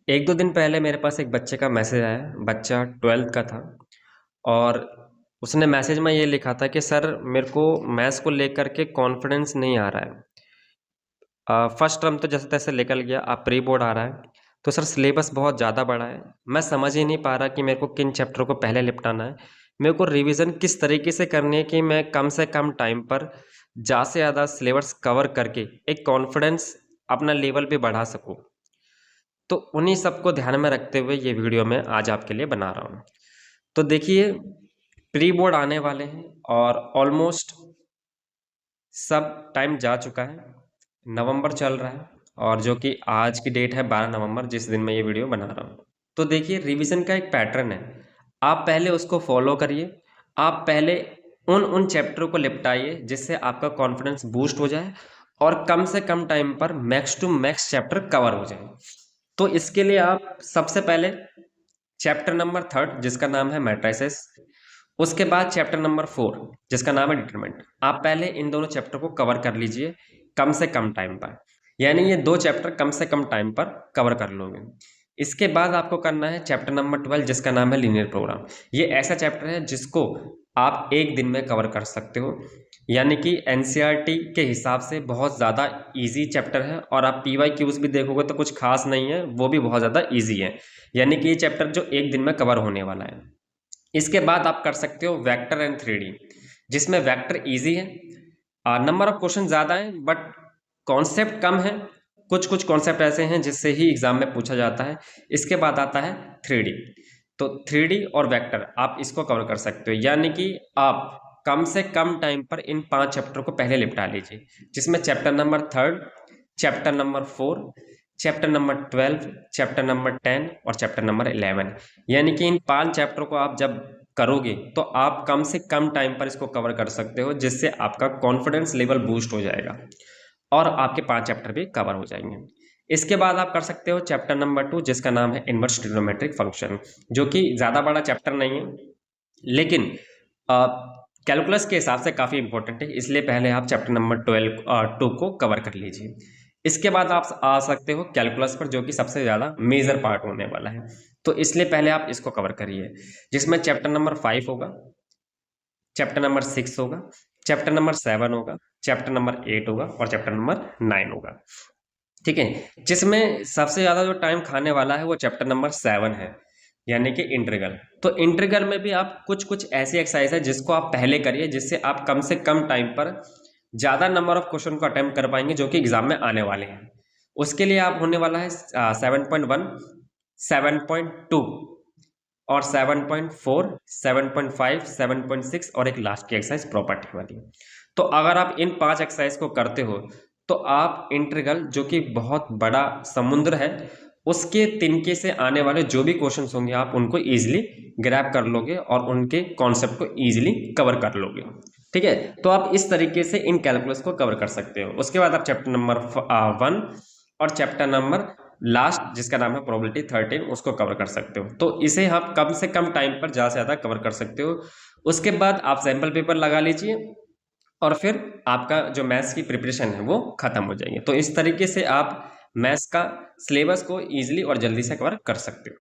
एक दो दिन पहले मेरे पास एक बच्चे का मैसेज आया। बच्चा 12th का था और उसने मैसेज में ये लिखा था कि सर मेरे को मैथ्स को लेकर के कॉन्फिडेंस नहीं आ रहा है। फर्स्ट टर्म तो जैसे तैसे निकल गया, अब प्री बोर्ड आ रहा है। तो सर सिलेबस बहुत ज़्यादा बड़ा है, मैं समझ ही नहीं पा रहा कि मेरे को किन चैप्टर को पहले निपटाना है। मेरे को रिवीजन किस तरीके से करनी है कि मैं कम से कम टाइम पर ज़्यादा से ज़्यादा सिलेबस कवर करके एक कॉन्फिडेंस अपना लेवल पे बढ़ा सकूं। तो उन्हीं सबको ध्यान में रखते हुए ये वीडियो मैं आज आपके लिए बना रहा हूँ। तो देखिए, प्री बोर्ड आने वाले हैं और ऑलमोस्ट सब टाइम जा चुका है। नवंबर चल रहा है और जो कि आज की डेट है 12 नवंबर, जिस दिन मैं ये वीडियो बना रहा हूँ। तो देखिए, रिवीजन का एक पैटर्न है, आप पहले उसको फॉलो करिए। आप पहले उन उन चैप्टरों को निपटाइए जिससे आपका कॉन्फिडेंस बूस्ट हो जाए और कम से कम टाइम पर max to max chapter cover हो जाए। तो इसके लिए आप सबसे पहले चैप्टर नंबर 3 जिसका नाम है मैट्रिसेस, उसके बाद चैप्टर नंबर 4 जिसका नाम है डिटरमिनेंट। आप पहले इन दोनों चैप्टर को कवर कर लीजिए कम से कम टाइम पर, यानी ये दो चैप्टर कम से कम टाइम पर कवर कर लोगे। इसके बाद आपको करना है चैप्टर नंबर 12 जिसका नाम है लीनियर प्रोग्राम। ये ऐसा चैप्टर है जिसको आप एक दिन में कवर कर सकते हो, यानी कि एनसीईआरटी के हिसाब से बहुत ज़्यादा इजी चैप्टर है। और आप पीवाईक्यूज भी देखोगे तो कुछ खास नहीं है, वो भी बहुत ज़्यादा इजी है, यानी कि ये चैप्टर जो एक दिन में कवर होने वाला है। इसके बाद आप कर सकते हो वेक्टर एंड 3D, जिसमें वेक्टर इजी है, नंबर ऑफ क्वेश्चन ज़्यादा है बट कॉन्सेप्ट कम है। कुछ कुछ कॉन्सेप्ट ऐसे हैं जिससे ही एग्जाम में पूछा जाता है। इसके बाद आता है 3D। तो 3D और वेक्टर आप इसको कवर कर सकते हो, यानी कि आप कम से कम टाइम पर इन 5 चैप्टर को पहले निपटा लीजिए, जिसमें chapter number 3, chapter number 4, chapter number 12, chapter number 10 और चैप्टर नंबर 11। यानी कि इन 5 चैप्टर को आप जब करोगे तो आप कम से कम टाइम पर इसको कवर कर सकते हो, जिससे आपका कॉन्फिडेंस लेवल बूस्ट हो जाएगा और आपके 5 चैप्टर भी कवर हो जाएंगे। इसके बाद आप कर सकते हो चैप्टर नंबर 2 जिसका नाम है इनवर्स ट्रिग्नोमेट्रिक फंक्शन, जो कि ज़्यादा बड़ा चैप्टर नहीं है लेकिन कैलकुलस के हिसाब से काफ़ी इंपॉर्टेंट है, इसलिए पहले आप चैप्टर नंबर 2 को कवर कर लीजिए। इसके बाद आप आ सकते हो कैलकुलस पर, जो कि सबसे ज़्यादा मेजर पार्ट होने वाला है। तो इसलिए पहले आप इसको कवर करिए, जिसमें चैप्टर नंबर 5 होगा, चैप्टर नंबर 6 होगा, चैप्टर नंबर 7 होगा, चैप्टर नंबर 8 होगा और चैप्टर नंबर 9 होगा। ठीक है, जिसमें सबसे ज़्यादा जो टाइम खाने वाला है वो चैप्टर नंबर 7 है, यानी कि इंटीग्रल। तो इंटीग्रल में भी आप कुछ कुछ ऐसी एक्सरसाइज है जिसको आप पहले करिए, जिससे आप कम से कम टाइम पर ज़्यादा नंबर ऑफ क्वेश्चन को अटेम्प्ट कर पाएंगे जो कि एग्जाम में आने वाले हैं। उसके लिए आप होने वाला है 7.1, 7.2 और 7.4, 7.5, 7.6 और एक लास्ट की एक्सरसाइज प्रॉपर्टी वाली। तो अगर आप इन 5 एक्सरसाइज को करते हो तो आप इंटीग्रल, जो कि बहुत बड़ा समुद्र है, उसके तिनके से आने वाले जो भी क्वेश्चंस होंगे आप उनको इजीली ग्रैब कर लोगे और उनके कॉन्सेप्ट को इजीली कवर कर लोगे। ठीक है, तो आप इस तरीके से इन कैलकुलस को कवर कर सकते हो। उसके बाद आप चैप्टर नंबर 1 और चैप्टर नंबर लास्ट जिसका नाम है प्रोबेबिलिटी 13 उसको कवर कर सकते हो। तो इसे आप कम से कम टाइम पर ज़्यादा से ज़्यादा कवर कर सकते हो। उसके बाद आप सैम्पल पेपर लगा लीजिए और फिर आपका जो मैथ्स की प्रिपरेशन है वो खत्म हो जाएगी। तो इस तरीके से आप मैथ्स का सिलेबस को ईजिली और जल्दी से कवर कर सकते हो।